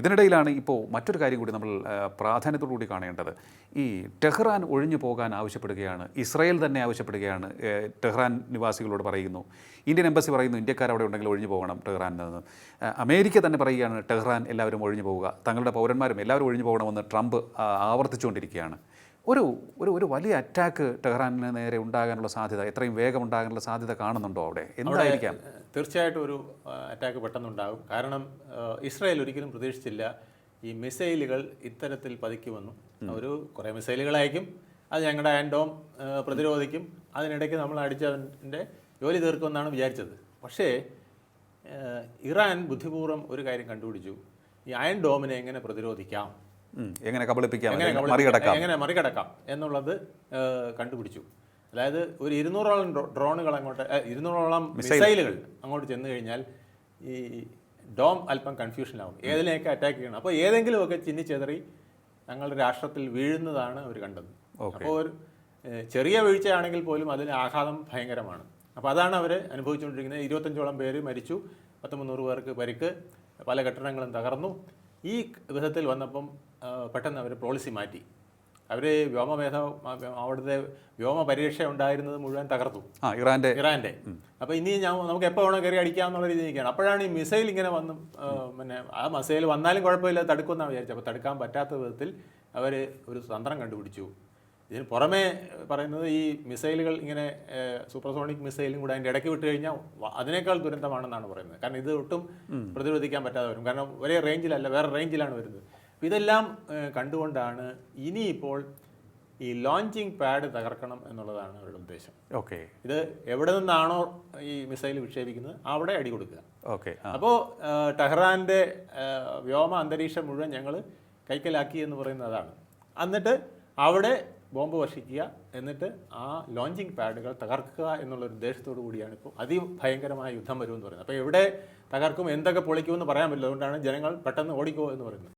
ഇതിനിടയിലാണ് ഇപ്പോൾ മറ്റൊരു കാര്യം കൂടി നമ്മൾ പ്രാധാന്യത്തോടു കൂടി കാണേണ്ടത്. ഈ ടെഹ്റാൻ ഒഴിഞ്ഞു പോകാൻ ആവശ്യപ്പെടുകയാണ്, ഇസ്രായേൽ തന്നെ ആവശ്യപ്പെടുകയാണ്. ടെഹ്റാൻ നിവാസികളോട് പറയുന്നു, ഇന്ത്യൻ എംബസി പറയുന്നു ഇന്ത്യക്കാർ അവിടെ ഉണ്ടെങ്കിൽ ഒഴിഞ്ഞു പോകണം ടെഹ്റാനിൽ നിന്ന്. അമേരിക്ക തന്നെ പറയുകയാണ് ടെഹ്റാൻ എല്ലാവരും ഒഴിഞ്ഞു പോവുക, തങ്ങളുടെ പൗരന്മാരും എല്ലാവരും ഒഴിഞ്ഞു പോകണമെന്ന് ട്രംപ് ആവർത്തിച്ചുകൊണ്ടിരിക്കുകയാണ്. ഒരു ഒരു ഒരു വലിയ അറ്റാക്ക് ടെഹ്റാനിന് നേരെ ഉണ്ടാകാനുള്ള സാധ്യത, എത്രയും വേഗം ഉണ്ടാകാനുള്ള സാധ്യത കാണുന്നുണ്ടോ അവിടെ? എന്തായിരിക്കാം? തീർച്ചയായിട്ടും ഒരു അറ്റാക്ക് പെട്ടെന്നുണ്ടാകും. കാരണം ഇസ്രായേൽ ഒരിക്കലും പ്രതീക്ഷിച്ചില്ല ഈ മിസൈലുകൾ ഇത്തരത്തിൽ പതിക്കുമെന്നും. ഒരു കുറേ മിസൈലുകളായിരിക്കും, അത് ഞങ്ങളുടെ ആൻഡോം പ്രതിരോധിക്കും, അതിനിടയ്ക്ക് നമ്മൾ അടിച്ചവൻ്റെ ജോലി തീർക്കുമെന്നാണ് വിചാരിച്ചത്. പക്ഷേ ഇറാൻ ബുദ്ധിപൂർവ്വം ഒരു കാര്യം കണ്ടുപിടിച്ചു, ഈ അയൺ ഡോമിനെ എങ്ങനെ പ്രതിരോധിക്കാം, എങ്ങനെ കബളിപ്പിക്കാം, എങ്ങനെ മറികടക്കാം എന്നുള്ളത് കണ്ടുപിടിച്ചു. അതായത് ഒരു 200ഓളം ഡ്രോണുകൾ അങ്ങോട്ട്, 200ഓളം മിസൈലുകൾ അങ്ങോട്ട് ചെന്ന് കഴിഞ്ഞാൽ ഈ ഡോം അല്പം കൺഫ്യൂഷനാവും, ഏതിനെയൊക്കെ അറ്റാക്ക് ചെയ്യണം. അപ്പോൾ ഏതെങ്കിലുമൊക്കെ ചിന്നിച്ചെതറി ഞങ്ങളുടെ രാഷ്ട്രത്തിൽ വീഴുന്നതാണ് അവർ കണ്ടത്. അപ്പോൾ ഒരു ചെറിയ വീഴ്ചയാണെങ്കിൽ പോലും അതിന് ആഘാതം ഭയങ്കരമാണ്. അപ്പോൾ അതാണ് അവർ അനുഭവിച്ചുകൊണ്ടിരിക്കുന്നത്. 25ഓളം പേര് മരിച്ചു, 300 പേർക്ക് പരിക്ക്, പല കെട്ടിടങ്ങളും തകർന്നു. ഈ വിധത്തിൽ വന്നപ്പം പെട്ടെന്ന് അവർ പോളിസി മാറ്റി. അവർ അവിടുത്തെ വ്യോമ പരീക്ഷ ഉണ്ടായിരുന്നത് മുഴുവൻ തകർത്തു, ഇറാൻ്റെ. അപ്പോൾ ഇനി നമുക്ക് എപ്പോൾ വേണോ കയറി അടിക്കാമെന്നുള്ള രീതിയിൽ നിൽക്കുകയാണ്. അപ്പോഴാണ് ഈ മിസൈൽ ഇങ്ങനെ വന്ന്, പിന്നെ ആ മിസൈൽ വന്നാലും കുഴപ്പമില്ല, തടുക്കുമെന്നാണ് വിചാരിച്ചത്. അപ്പോൾ തടുക്കാൻ പറ്റാത്ത വിധത്തിൽ അവർ ഒരു തന്ത്രം കണ്ടുപിടിച്ചു. ഇതിന് പുറമേ പറയുന്നത് ഈ മിസൈലുകൾ ഇങ്ങനെ സൂപ്പർസോണിക് മിസൈലും കൂടെ അതിൻ്റെ ഇടയ്ക്ക് വിട്ട് കഴിഞ്ഞാൽ അതിനേക്കാൾ ദുരന്തമാണെന്നാണ് പറയുന്നത്. കാരണം ഇത് ഒട്ടും പ്രതിരോധിക്കാൻ പറ്റാതെ വരും. കാരണം ഒരേ റേഞ്ചിലല്ല, വേറെ റേഞ്ചിലാണ് വരുന്നത്. ഇതെല്ലാം കണ്ടുകൊണ്ടാണ് ഇനിയിപ്പോൾ ഈ ലോഞ്ചിങ് പാഡ് തകർക്കണം എന്നുള്ളതാണ് അവരുടെ ഉദ്ദേശം. ഇത് എവിടെ നിന്നാണോ ഈ മിസൈൽ വിക്ഷേപിക്കുന്നത് അവിടെ അടി കൊടുക്കുക. അപ്പോൾ ടെഹ്റാൻ്റെ വ്യോമ അന്തരീക്ഷം മുഴുവൻ ഞങ്ങൾ കൈക്കലാക്കി എന്ന് പറയുന്നത് അതാണ്. എന്നിട്ട് അവിടെ ബോംബ് വർഷിക്കുക, എന്നിട്ട് ആ ലോഞ്ചിങ് പാഡുകൾ തകർക്കുക എന്നുള്ളൊരു ഉദ്ദേശത്തോടു കൂടിയാണ് ഇപ്പോൾ അതിഭയങ്കരമായ യുദ്ധം വരുമെന്ന് പറയുന്നത്. അപ്പോൾ എവിടെ തകർക്കും, എന്തൊക്കെ പൊളിക്കുമെന്ന് പറയാൻ പറ്റില്ല. അതുകൊണ്ടാണ് ജനങ്ങൾ പെട്ടെന്ന് ഓടിക്കോ എന്ന് പറയുന്നത്.